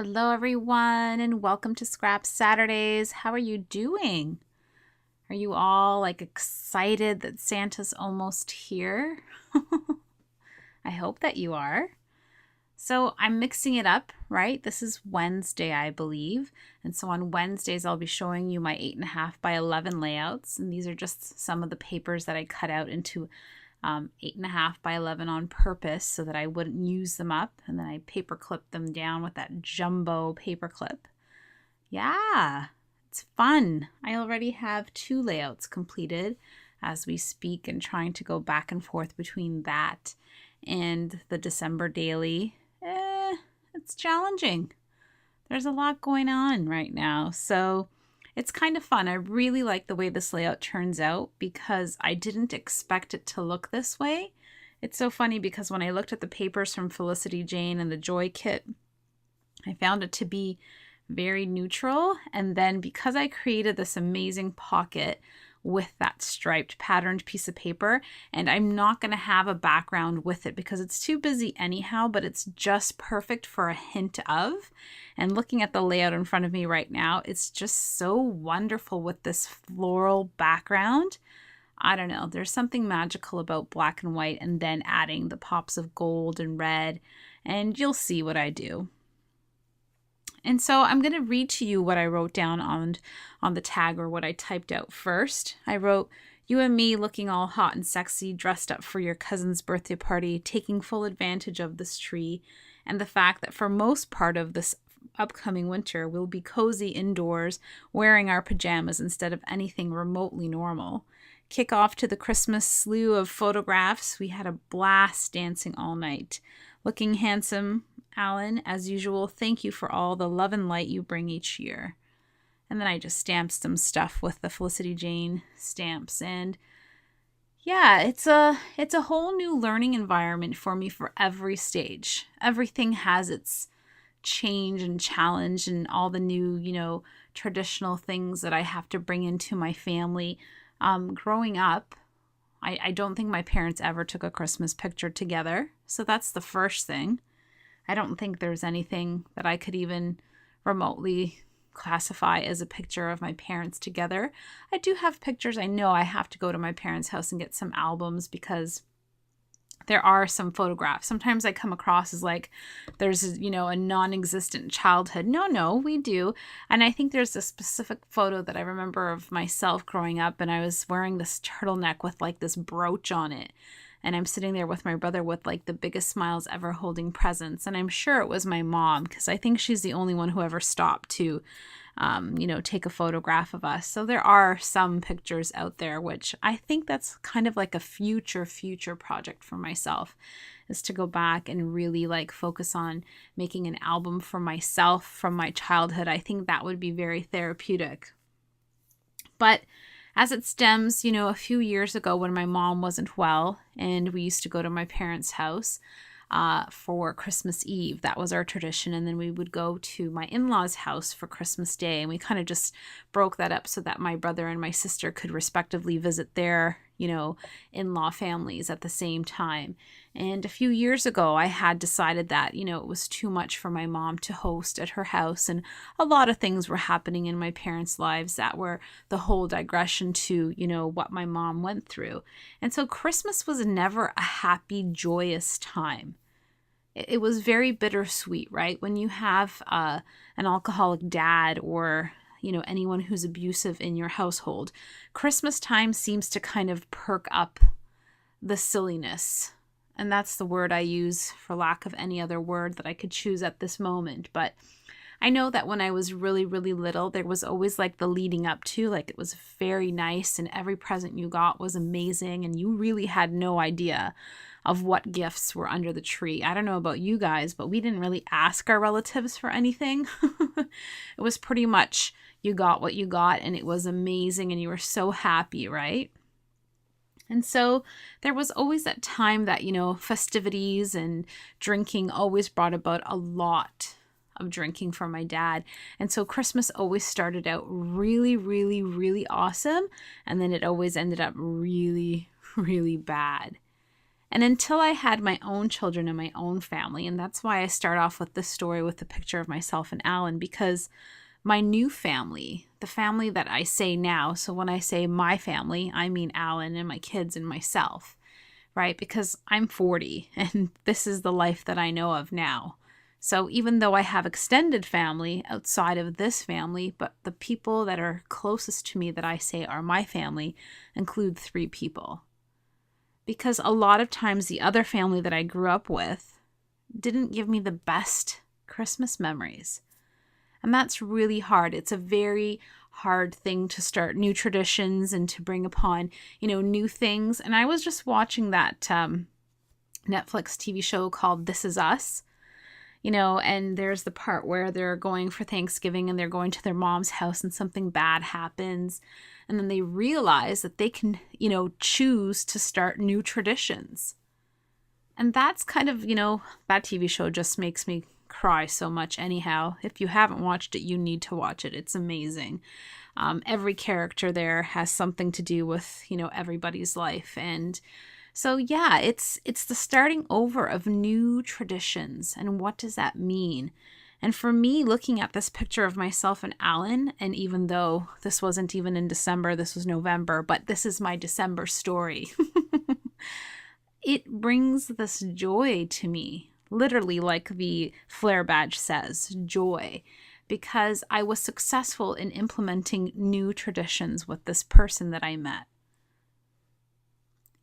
Hello, everyone, and welcome to Scrap Saturdays. How are you doing? Are you all excited that Santa's almost here? I hope that you are. So I'm mixing it up, right? This is Wednesday, I believe. And so on Wednesdays, I'll be showing you my 8.5 by 11 layouts. And these are just some of the papers that I cut out into 8.5 by 11 on purpose so that I wouldn't use them up. And then I paper clip them down with that jumbo paper clip. Yeah, it's fun. I already have 2 layouts completed as we speak and trying to go back and forth between that and the December daily. It's challenging. There's a lot going on right now. So it's kind of fun. I really like the way this layout turns out because I didn't expect it to look this way. It's so funny because when I looked at the papers from Felicity Jane and the Joy Kit, I found it to be very neutral. And then because I created this amazing pocket with that striped patterned piece of paper, and I'm not going to have a background with it because it's too busy anyhow, but it's just perfect for a hint of. And looking at the layout in front of me right now, it's just so wonderful with this floral background. I don't know, there's something magical about black and white and then adding the pops of gold and red, and you'll see what I do. And so I'm going to read to you what I wrote down on the tag, or what I typed out first. I wrote, "You and me looking all hot and sexy, dressed up for your cousin's birthday party, taking full advantage of this tree, and the fact that for most part of this upcoming winter, we'll be cozy indoors, wearing our pajamas instead of anything remotely normal. Kick off to the Christmas slew of photographs. We had a blast dancing all night. Looking handsome, Alan, as usual. Thank you for all the love and light you bring each year." And then I just stamped some stuff with the Felicity Jane stamps. And yeah, it's a whole new learning environment for me for every stage. Everything has its change and challenge and all the new, traditional things that I have to bring into my family. Growing up, I don't think my parents ever took a Christmas picture together. So that's the first thing. I don't think there's anything that I could even remotely classify as a picture of my parents together. I do have pictures. I know I have to go to my parents' house and get some albums because there are some photographs. Sometimes I come across as there's, a non-existent childhood. No, we do. And I think there's a specific photo that I remember of myself growing up, and I was wearing this turtleneck with this brooch on it. And I'm sitting there with my brother with the biggest smiles ever, holding presents. And I'm sure it was my mom because I think she's the only one who ever stopped to, take a photograph of us. So there are some pictures out there, which I think that's kind of like a future project for myself, is to go back and really focus on making an album for myself from my childhood. I think that would be very therapeutic. But as it stems, a few years ago when my mom wasn't well and we used to go to my parents' house for Christmas Eve. That was our tradition. And then we would go to my in-laws' house for Christmas Day. And we kind of just broke that up so that my brother and my sister could respectively visit their, in-law families at the same time. And a few years ago, I had decided that, it was too much for my mom to host at her house. And a lot of things were happening in my parents' lives that were the whole digression to, what my mom went through. And so Christmas was never a happy, joyous time. It was very bittersweet, right? When you have an alcoholic dad or anyone who's abusive in your household, Christmas time seems to kind of perk up the silliness. And that's the word I use for lack of any other word that I could choose at this moment. But I know that when I was really, really little, there was always the leading up to, it was very nice and every present you got was amazing and you really had no idea of what gifts were under the tree. I don't know about you guys, but we didn't really ask our relatives for anything. It was pretty much you got what you got and it was amazing and you were so happy, right? And so there was always that time that, festivities and drinking always brought about a lot of drinking for my dad. And so Christmas always started out really, really, really awesome. And then it always ended up really, really bad. And until I had my own children and my own family, and that's why I start off with this story with the picture of myself and Alan, because my new family, the family that I say now, so when I say my family, I mean Alan and my kids and myself, right? Because I'm 40 and this is the life that I know of now. So even though I have extended family outside of this family, but the people that are closest to me that I say are my family include 3 people. Because a lot of times the other family that I grew up with didn't give me the best Christmas memories. And that's really hard. It's a very hard thing to start new traditions and to bring upon, new things. And I was just watching that Netflix TV show called This Is Us. And there's the part where they're going for Thanksgiving and they're going to their mom's house and something bad happens. And then they realize that they can, choose to start new traditions. And that's kind of, that TV show just makes me cry so much anyhow. If you haven't watched it, you need to watch it. It's amazing. Every character there has something to do with, everybody's life. And so, yeah, it's the starting over of new traditions. And what does that mean? And for me, looking at this picture of myself and Alan, and even though this wasn't even in December, this was November, but this is my December story. It brings this joy to me, literally like the flare badge says, joy, because I was successful in implementing new traditions with this person that I met.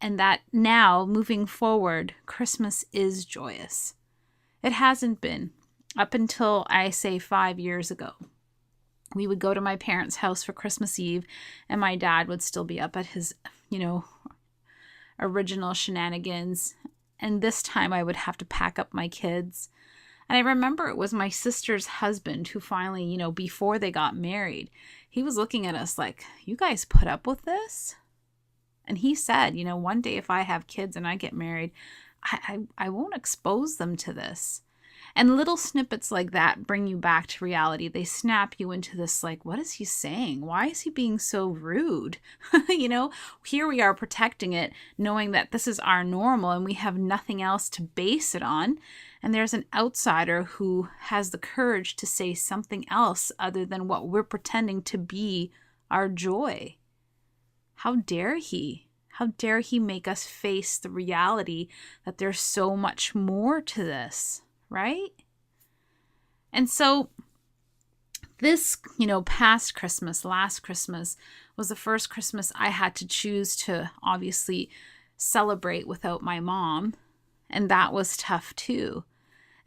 And that now, moving forward, Christmas is joyous. It hasn't been up until, I say, 5 years ago. We would go to my parents' house for Christmas Eve, and my dad would still be up at his, original shenanigans. And this time I would have to pack up my kids. And I remember it was my sister's husband who finally, before they got married, he was looking at us like, you guys put up with this? And he said, one day if I have kids and I get married, I won't expose them to this. And little snippets like that bring you back to reality. They snap you into this like, what is he saying? Why is he being so rude? Here we are protecting it, knowing that this is our normal and we have nothing else to base it on. And there's an outsider who has the courage to say something else other than what we're pretending to be our joy. How dare he? How dare he make us face the reality that there's so much more to this, right? And so this, past Christmas, last Christmas, was the first Christmas I had to choose to obviously celebrate without my mom. And that was tough too.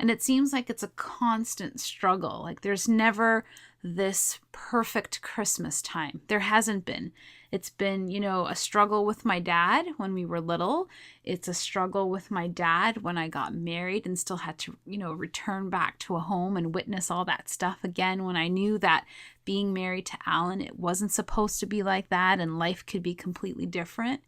And it seems like it's a constant struggle. Like there's never this perfect Christmas time. There hasn't been. It's been, a struggle with my dad when we were little. It's a struggle with my dad when I got married and still had to, return back to a home and witness all that stuff again when I knew that being married to Alan, it wasn't supposed to be like that and life could be completely different.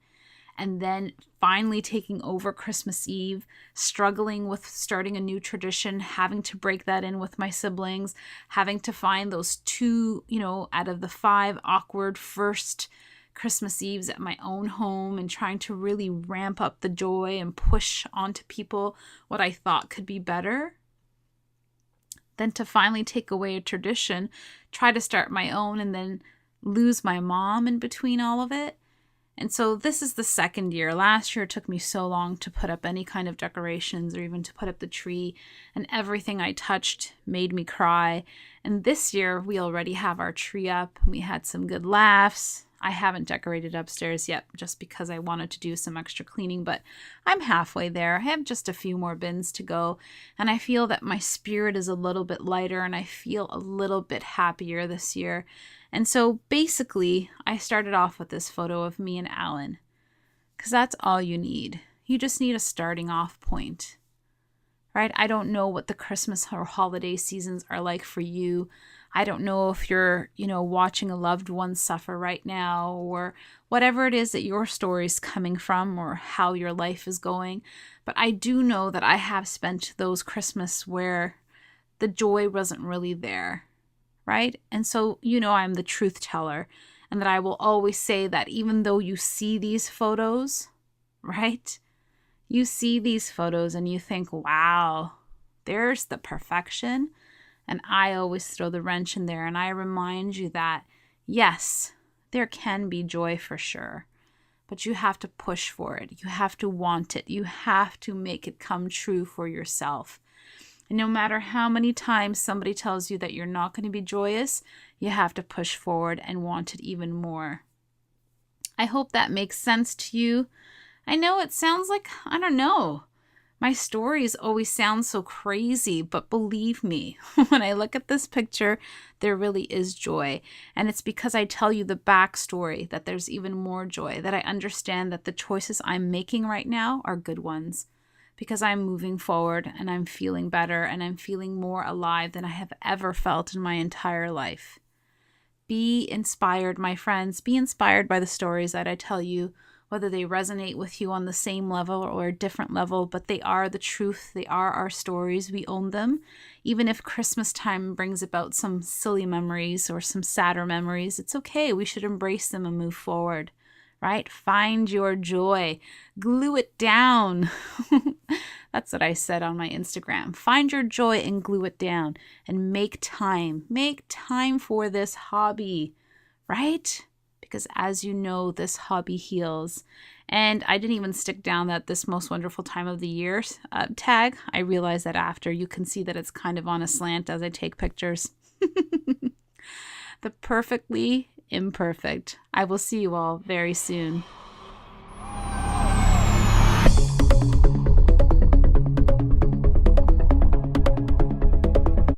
And then finally taking over Christmas Eve, struggling with starting a new tradition, having to break that in with my siblings, having to find those 2, out of the 5 awkward first Christmas Eves at my own home and trying to really ramp up the joy and push onto people what I thought could be better. Then to finally take away a tradition, try to start my own and then lose my mom in between all of it. And so this is the second year. Last year it took me so long to put up any kind of decorations or even to put up the tree, and everything I touched made me cry. And this year we already have our tree up. We had some good laughs. I haven't decorated upstairs yet just because I wanted to do some extra cleaning, but I'm halfway there. I have just a few more bins to go, and I feel that my spirit is a little bit lighter and I feel a little bit happier this year. And so basically, I started off with this photo of me and Alan, because that's all you need. You just need a starting off point, right? I don't know what the Christmas or holiday seasons are like for you. I don't know if you're, watching a loved one suffer right now or whatever it is that your story's coming from or how your life is going. But I do know that I have spent those Christmas where the joy wasn't really there. Right? And so, I'm the truth teller, and that I will always say that even though you see these photos, right, You see these photos and you think, wow, there's the perfection. And I always throw the wrench in there and I remind you that, yes, there can be joy for sure, but you have to push for it. You have to want it. You have to make it come true for yourself. And no matter how many times somebody tells you that you're not going to be joyous, you have to push forward and want it even more. I hope that makes sense to you. I know it sounds like, I don't know, my stories always sound so crazy, but believe me, when I look at this picture, there really is joy. And it's because I tell you the backstory that there's even more joy, that I understand that the choices I'm making right now are good ones. Because I'm moving forward and I'm feeling better and I'm feeling more alive than I have ever felt in my entire life. Be inspired, my friends. Be inspired by the stories that I tell you, whether they resonate with you on the same level or a different level, but they are the truth. They are our stories. We own them. Even if Christmas time brings about some silly memories or some sadder memories, it's okay. We should embrace them and move forward, right? Find your joy. Glue it down. That's what I said on my Instagram. Find your joy and glue it down and make time. Make time for this hobby, right? Because as you know, this hobby heals. And I didn't even stick down that this most wonderful time of the year tag. I realized that after. You can see that it's kind of on a slant as I take pictures. The perfectly imperfect. I will see you all very soon.